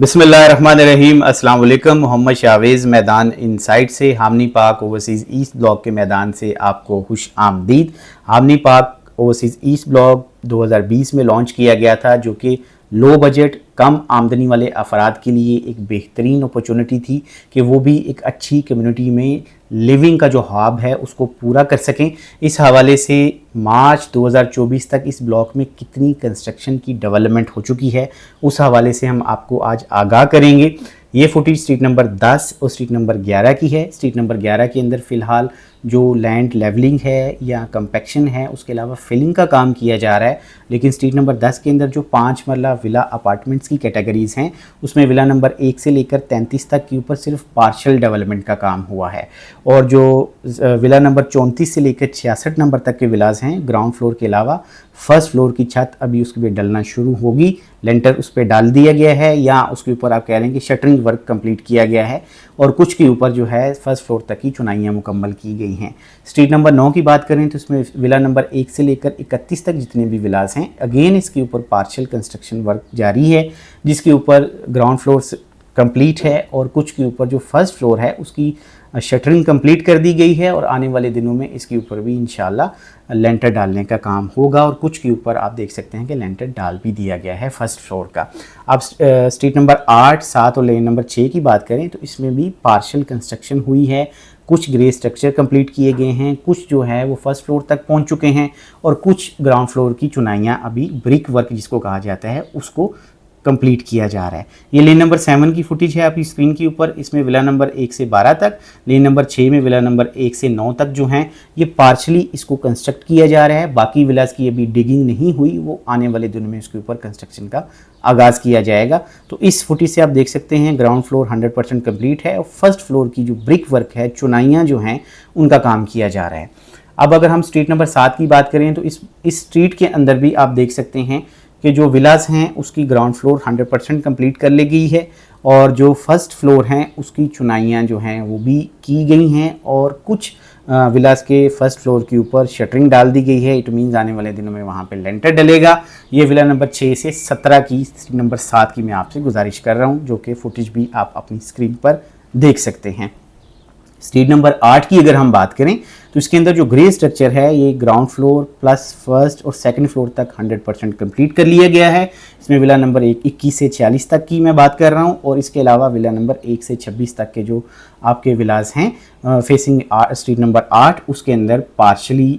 बिस्मिल्लाहिर्रहमानिर्रहीम। अस्सलाम वालेकुम। मोहम्मद शावेज़ मैदान इनसाइट से हामनी पाक ओवरसीज़ ईस्ट ब्लॉक के मैदान से आपको खुश आमदीद। हामनी पाक ओवरसीज़ ईस्ट ब्लॉक 2020 में लॉन्च किया गया था, जो कि लो बजट कम आमदनी वाले अफराद के लिए एक बेहतरीन अपॉर्चुनिटी थी कि वो भी एक अच्छी कम्युनिटी में लिविंग का जो ख्वाब है उसको पूरा कर सकें। इस हवाले से मार्च 2024 तक इस ब्लॉक में कितनी कंस्ट्रक्शन की डेवलपमेंट हो चुकी है उस हवाले से हम आपको आज आगाह करेंगे। ये फुटेज स्ट्रीट नंबर 10 और स्ट्रीट नंबर 11 की है। स्ट्रीट नंबर 11 के अंदर फ़िलहाल जो लैंड लेवलिंग है या कंपैक्शन है, उसके अलावा फिलिंग का काम किया जा रहा है। लेकिन स्ट्रीट नंबर 10 के अंदर जो 5 मरला विला अपार्टमेंट्स की कैटेगरीज़ हैं, उसमें विला नंबर 1 से लेकर 33 तक के ऊपर सिर्फ पार्शियल डेवलपमेंट का काम हुआ है। और जो विला नंबर 34 से लेकर 66 नंबर तक के विलास हैं, ग्राउंड फ्लोर के अलावा फर्स्ट फ्लोर की छत अभी उसके पे डलना शुरू होगी। लेंटर उस पर डाल दिया गया है या उसके ऊपर आप कह लें कि शटरिंग वर्क कंप्लीट किया गया है और कुछ के ऊपर जो है फर्स्ट फ्लोर तक की चुनाइयाँ मुकम्मल की गई हैं। स्ट्रीट नंबर 9 की बात करें तो इसमें विला नंबर 1 से लेकर 31 तक जितने भी विलास हैं, अगेन इसके ऊपर पार्शियल कंस्ट्रक्शन वर्क जारी है, जिसके ऊपर ग्राउंड फ्लोर कंप्लीट है और कुछ के ऊपर जो फर्स्ट फ्लोर है उसकी शटरिंग कंप्लीट कर दी गई है और आने वाले दिनों में इसके ऊपर भी इंशाल्लाह लेंटर डालने का काम होगा। और कुछ के ऊपर आप देख सकते हैं कि लेंटर डाल भी दिया गया है फर्स्ट फ्लोर का। अब स्ट्रीट नंबर 8, 7 और लेन नंबर 6 की बात करें तो इसमें भी पार्शियल कंस्ट्रक्शन हुई है। कुछ ग्रे स्ट्रक्चर कंप्लीट किए गए हैं, कुछ जो है वो फर्स्ट फ्लोर तक पहुंच चुके हैं और कुछ ग्राउंड फ्लोर की चुनाइयाँ अभी ब्रिक वर्क जिसको कहा जाता है उसको कंप्लीट किया जा रहा है। ये लेन नंबर 7 की फुटेज है आपकी स्क्रीन के ऊपर। इसमें विला नंबर 1 से 12 तक, लेन नंबर 6 में विला नंबर 1 से 9 तक जो हैं ये पार्शली इसको कंस्ट्रक्ट किया जा रहा है। बाकी विलास की अभी डिगिंग नहीं हुई, वो आने वाले दिनों में इसके ऊपर कंस्ट्रक्शन का आगाज़ किया जाएगा। तो इस फुटेज से आप देख सकते हैं ग्राउंड फ्लोर 100% कंप्लीट है और फर्स्ट फ्लोर की जो ब्रिक वर्क है, चुनाइयाँ जो हैं उनका काम किया जा रहा है। अब अगर हम स्ट्रीट नंबर 7 की बात करें तो इस स्ट्रीट के अंदर भी आप देख सकते हैं कि जो विलास हैं उसकी ग्राउंड फ्लोर 100% कंप्लीट कर ली गई है और जो फर्स्ट फ्लोर हैं उसकी चुनाइयाँ जो हैं वो भी की गई हैं और कुछ विलास के फर्स्ट फ्लोर के ऊपर शटरिंग डाल दी गई है। इट मीन्स आने वाले दिनों में वहाँ पे लेंटर डलेगा। ये विला नंबर 6 से 17 की, नंबर 7 की मैं आपसे गुजारिश कर रहा हूँ, जो कि फुटेज भी आप अपनी स्क्रीन पर देख सकते हैं। स्ट्रीट नंबर 8 की अगर हम बात करें तो इसके अंदर जो ग्रे स्ट्रक्चर है ये ग्राउंड फ्लोर प्लस फर्स्ट और सेकंड फ्लोर तक 100% कंप्लीट कर लिया गया है। इसमें विला नंबर 21 से 46 तक की मैं बात कर रहा हूँ और इसके अलावा विला नंबर 1 से 26 तक के जो आपके विलास हैं फेसिंग स्ट्रीट नंबर 8, उसके अंदर पार्शली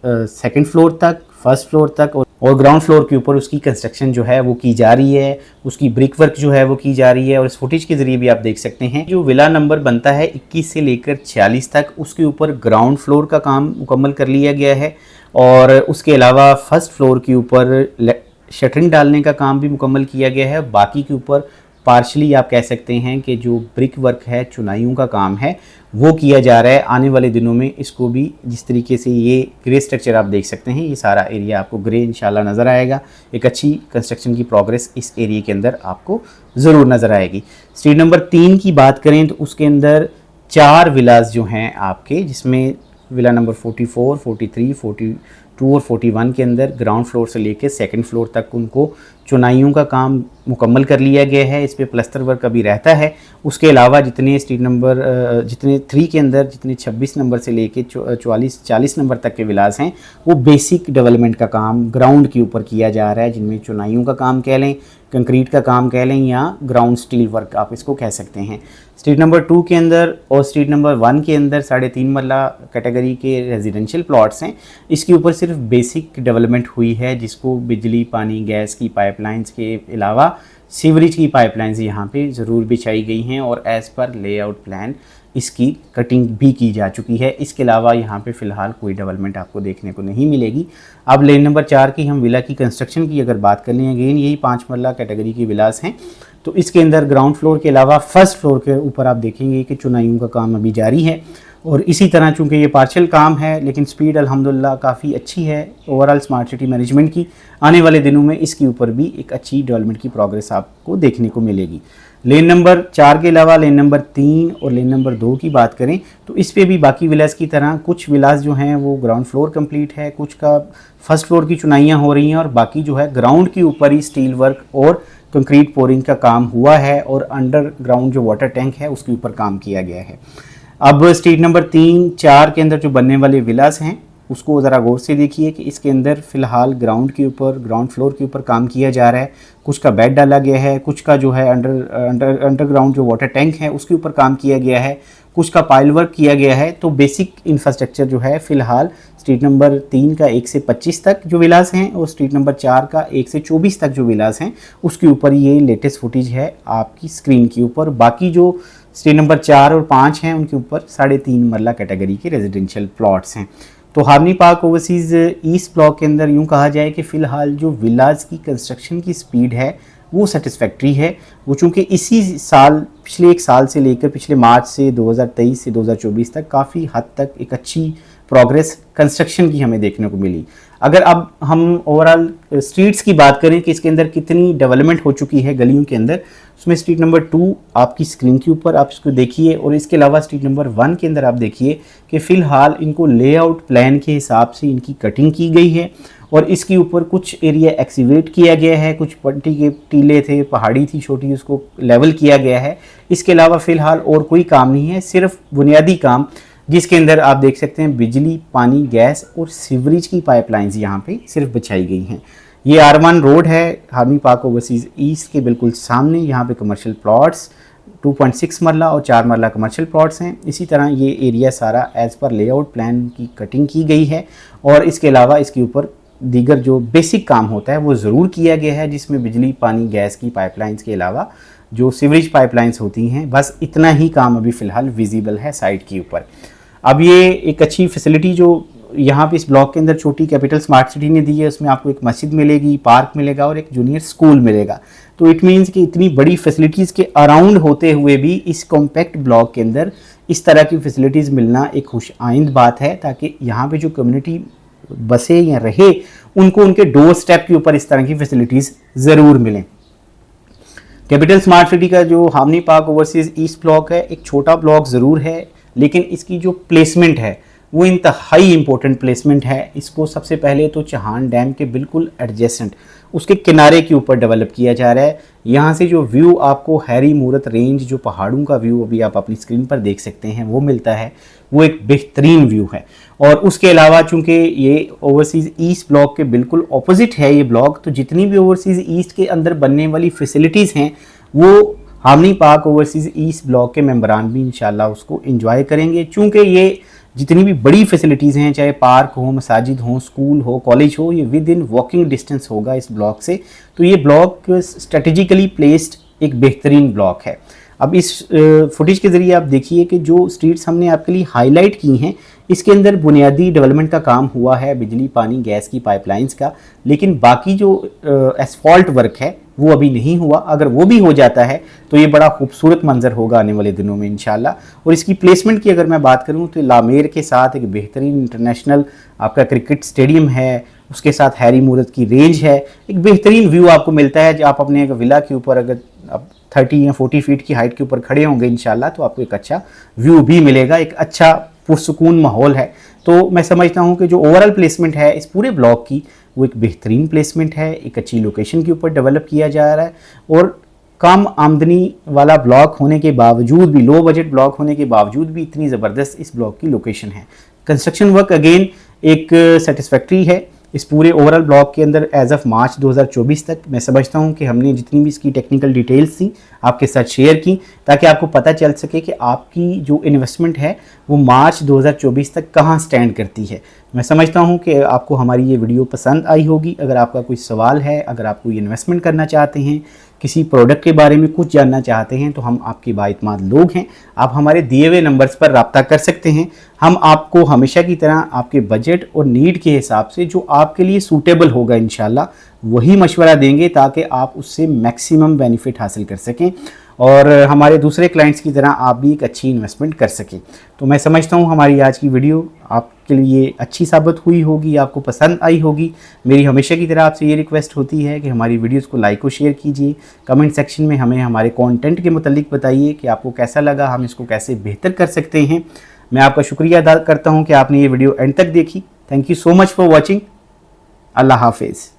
सेकंड फ्लोर तक, फर्स्ट फ्लोर तक और ग्राउंड फ्लोर के ऊपर उसकी कंस्ट्रक्शन जो है वो की जा रही है, उसकी ब्रिक वर्क जो है वो की जा रही है। और इस फुटेज के ज़रिए भी आप देख सकते हैं जो विला नंबर बनता है 21 से लेकर 46 तक, उसके ऊपर ग्राउंड फ्लोर का काम मुकम्मल कर लिया गया है और उसके अलावा फर्स्ट फ्लोर के ऊपर शटरिंग डालने का काम भी मुकम्मल किया गया है। बाकी के ऊपर पार्शली आप कह सकते हैं कि जो ब्रिक वर्क है, चुनाइयों का काम है, वो किया जा रहा है। आने वाले दिनों में इसको भी जिस तरीके से ये ग्रे स्ट्रक्चर आप देख सकते हैं, ये सारा एरिया आपको ग्रे इंशाल्लाह नज़र आएगा। एक अच्छी कंस्ट्रक्शन की प्रोग्रेस इस एरिया के अंदर आपको ज़रूर नज़र आएगी। स्ट्रीट नंबर 3 की बात करें तो उसके अंदर 4 विलास जो हैं आपके, जिसमें विला नंबर 44, 43, 42 और 41 के अंदर ग्राउंड फ्लोर से लेकर सेकंड फ्लोर तक उनको चुनाइयों का काम मुकम्मल कर लिया गया है। इस पे प्लस्तर वर्क अभी रहता है। उसके अलावा जितने स्ट्रीट नंबर जितने 3 के अंदर जितने 26 नंबर से लेके 40 नंबर तक के विलास हैं वो बेसिक डेवलपमेंट का काम ग्राउंड के ऊपर किया जा रहा है, जिनमें चुनाइयों का काम कह लें, कंक्रीट का काम कह लें या ग्राउंड स्टील वर्क आप इसको कह सकते हैं। स्ट्रीट नंबर 2 के अंदर और स्ट्रीट नंबर 1 के अंदर 3.5 मरला कैटेगरी के रेजिडेंशियल प्लॉट्स हैं। इसके ऊपर सिर्फ बेसिक डेवलपमेंट हुई है, जिसको बिजली, पानी, गैस की पाइपलाइंस के अलावा सीवरेज की पाइपलाइंस यहाँ पे ज़रूर बिछाई गई हैं और एज़ पर लेआउट प्लान इसकी कटिंग भी की जा चुकी है। इसके अलावा यहाँ पे फ़िलहाल कोई डेवलपमेंट आपको देखने को नहीं मिलेगी। अब लेन नंबर 4 की हम विला की कंस्ट्रक्शन की अगर बात कर लें, अगेन यही 5 मरला कैटेगरी के विलास हैं। तो इसके अंदर ग्राउंड फ्लोर के अलावा फर्स्ट फ्लोर के ऊपर आप देखेंगे कि चुनाइयों का काम अभी जारी है और इसी तरह चूँकि ये पार्शियल काम है लेकिन स्पीड अल्हम्दुलिल्लाह काफ़ी अच्छी है ओवरऑल स्मार्ट सिटी मैनेजमेंट की। आने वाले दिनों में इसके ऊपर भी एक अच्छी डेवलपमेंट की प्रोग्रेस आपको देखने को मिलेगी। लेन नंबर 4 के अलावा लेन नंबर 3 और लेन नंबर 2 की बात करें तो इस पे भी बाकी विलास की तरह कुछ विलास जो हैं वो ग्राउंड फ्लोर कंप्लीट है, कुछ का फर्स्ट फ्लोर की चुनाइयाँ हो रही हैं और बाकी जो है ग्राउंड के ऊपर ही स्टील वर्क और कंक्रीट पोरिंग का काम हुआ है और अंडरग्राउंड जो वाटर टैंक है उसके ऊपर काम किया गया है। अब स्ट्रीट नंबर 3, 4 के अंदर जो बनने वाले विलास हैं उसको ज़रा गौर से देखिए कि इसके अंदर फ़िलहाल ग्राउंड फ्लोर के ऊपर काम किया जा रहा है। कुछ का बेड डाला गया है, कुछ का जो है अंडरग्राउंड जो वाटर टैंक है उसके ऊपर काम किया गया है, कुछ का पाइल वर्क किया गया है। तो बेसिक इंफ्रास्ट्रक्चर जो है फ़िलहाल स्ट्रीट नंबर 3 का 1 से 25 तक जो विलास हैं और स्ट्रीट नंबर 4 का 1 से 24 तक जो विलास हैं उसके ऊपर ये लेटेस्ट फुटेज है आपकी स्क्रीन के ऊपर। बाकी जो स्ट्रीट नंबर 4 और 5 हैं उनके ऊपर 3.5 मरला कैटेगरी के रेजिडेंशियल प्लॉट्स हैं। तो harmony park overseas east block के अंदर यूँ कहा जाए कि फ़िलहाल जो विलास की कंस्ट्रक्शन की स्पीड है वो सेटिस्फैक्ट्री है। वो चूँकि इसी साल पिछले 1 साल से लेकर पिछले मार्च से 2023 से 2024 तक काफ़ी हद तक एक अच्छी प्रोग्रेस कंस्ट्रक्शन की हमें देखने को मिली। अगर अब हम ओवरऑल स्ट्रीट्स की बात करें कि इसके अंदर कितनी डेवलपमेंट हो चुकी है गलियों के अंदर, उसमें स्ट्रीट नंबर 2 आपकी स्क्रीन के ऊपर आप इसको देखिए और इसके अलावा स्ट्रीट नंबर 1 के अंदर आप देखिए कि फ़िलहाल इनको लेआउट प्लान के हिसाब से इनकी कटिंग की गई है और इसके ऊपर कुछ एरिया एक्सीवेट किया गया है, कुछ पट्टी के टीले थे, पहाड़ी थी छोटी, उसको लेवल किया गया है। इसके अलावा फ़िलहाल और कोई काम नहीं है, सिर्फ बुनियादी काम जिसके अंदर आप देख सकते हैं बिजली, पानी, गैस और सीवरेज की पाइपलाइंस यहाँ पे सिर्फ बिछाई गई हैं। ये R1 रोड है हार्मनी पार्क ओवरसीज़ ईस्ट के बिल्कुल सामने। यहाँ पे कमर्शियल प्लॉट्स 2.6 मरला और 4 मरला कमर्शियल प्लॉट्स हैं। इसी तरह ये एरिया सारा एज़ पर लेआउट प्लान की कटिंग की गई है और इसके अलावा इसके ऊपर दीगर जो बेसिक काम होता है वो ज़रूर किया गया है, जिसमें बिजली, पानी, गैस की पाइपलाइंस के अलावा जो सीवरेज पाइपलाइंस होती हैं, बस इतना ही काम अभी फ़िलहाल विजिबल है साइट के ऊपर। अब ये एक अच्छी फैसिलिटी जो यहाँ पे इस ब्लॉक के अंदर छोटी कैपिटल स्मार्ट सिटी ने दी है, उसमें आपको एक मस्जिद मिलेगी, पार्क मिलेगा और एक जूनियर स्कूल मिलेगा। तो इट मीन्स कि इतनी बड़ी फैसिलिटीज़ के अराउंड होते हुए भी इस कॉम्पैक्ट ब्लॉक के अंदर इस तरह की फैसिलिटीज़ मिलना एक खुश आइंद बात है, ताकि यहाँ पे जो कम्युनिटी बसे या रहे उनको उनके डोर स्टेप के ऊपर इस तरह की फैसिलिटीज़ ज़रूर मिलें। कैपिटल स्मार्ट सिटी का जो harmony park overseas east block है एक छोटा ब्लॉक ज़रूर है, लेकिन इसकी जो प्लेसमेंट है वो इंतहाई इम्पोर्टेंट प्लेसमेंट है। इसको सबसे पहले तो चौहान डैम के बिल्कुल एडजेसेंट उसके किनारे के ऊपर डेवलप किया जा रहा है। यहाँ से जो व्यू आपको हैरी मूरत रेंज जो पहाड़ों का व्यू अभी आप अपनी स्क्रीन पर देख सकते हैं वो मिलता है, वो एक बेहतरीन व्यू है। और उसके अलावा चूँकि ये ओवरसीज़ ईस्ट ब्लॉक के बिल्कुल ऑपोजिट है ये ब्लॉक, तो जितनी भी ओवरसीज़ ईस्ट के अंदर बनने वाली फैसिलिटीज़ हैं वो harmony park overseas east block के मेंबरान भी इंशाल्लाह उसको एंजॉय करेंगे। चूँकि ये जितनी भी बड़ी फैसिलिटीज़ हैं, चाहे पार्क हो, मसाजिद हो, स्कूल हो, कॉलेज हो, ये विद इन वॉकिंग डिस्टेंस होगा इस ब्लॉक से। तो ये ब्लॉक स्ट्रेटेजिकली प्लेस्ड एक बेहतरीन ब्लॉक है। अब इस फुटेज के ज़रिए आप देखिए कि जो स्ट्रीट्स हमने आपके लिए हाईलाइट की हैं इसके अंदर बुनियादी डेवलपमेंट का काम हुआ है, बिजली, पानी, गैस की पाइपलाइंस का, लेकिन बाकी जो एसफॉल्ट वर्क है वो अभी नहीं हुआ। अगर वो भी हो जाता है तो ये बड़ा खूबसूरत मंजर होगा आने वाले दिनों में इंशाल्लाह। और इसकी प्लेसमेंट की अगर मैं बात करूँ तो लामेर के साथ एक बेहतरीन इंटरनेशनल आपका क्रिकेट स्टेडियम है, उसके साथ हैरी मूरत की रेंज है, एक बेहतरीन व्यू आपको मिलता है। आप अपने एक विला के ऊपर अगर आप 30 या 40 फीट की हाइट के ऊपर खड़े होंगे इंशाल्लाह तो आपको एक अच्छा व्यू भी मिलेगा, एक अच्छा पुरसुकून माहौल है। तो मैं समझता हूँ कि जो ओवरऑल प्लेसमेंट है इस पूरे ब्लॉक की वो एक बेहतरीन प्लेसमेंट है, एक अच्छी लोकेशन के ऊपर डेवलप किया जा रहा है और कम आमदनी वाला ब्लॉक होने के बावजूद भी, लो बजट ब्लॉक होने के बावजूद भी इतनी ज़बरदस्त इस ब्लॉक की लोकेशन है। कंस्ट्रक्शन वर्क अगेन एक सेटिस्फैक्ट्री है इस पूरे ओवरऑल ब्लॉक के अंदर एज ऑफ मार्च 2024 तक। मैं समझता हूं कि हमने जितनी भी इसकी टेक्निकल डिटेल्स थी आपके साथ शेयर की ताकि आपको पता चल सके कि आपकी जो इन्वेस्टमेंट है वो मार्च 2024 तक कहां स्टैंड करती है। मैं समझता हूं कि आपको हमारी ये वीडियो पसंद आई होगी। अगर आपका कोई सवाल है, अगर आप कोई इन्वेस्टमेंट करना चाहते हैं, किसी प्रोडक्ट के बारे में कुछ जानना चाहते हैं तो हम आपके बाइतमाद लोग हैं। आप हमारे दिए हुए नंबर्स पर रब्ता कर सकते हैं। हम आपको हमेशा की तरह आपके बजट और नीड के हिसाब से जो आपके लिए सूटेबल होगा इंशाल्लाह वही मशवरा देंगे ताकि आप उससे मैक्सिमम बेनिफिट हासिल कर सकें और हमारे दूसरे क्लाइंट्स की तरह आप भी एक अच्छी इन्वेस्टमेंट कर सकें। तो मैं समझता हूँ हमारी आज की वीडियो आपके लिए अच्छी साबित हुई होगी, आपको पसंद आई होगी। मेरी हमेशा की तरह आपसे ये रिक्वेस्ट होती है कि हमारी वीडियोस को लाइक और शेयर कीजिए। कमेंट सेक्शन में हमें हमारे कंटेंट के मुतालिक बताइए कि आपको कैसा लगा, हम इसको कैसे बेहतर कर सकते हैं। मैं आपका शुक्रिया अदा करता हूँ कि आपने ये वीडियो एंड तक देखी। Thank you so much for watching. अल्लाह हाफिज़।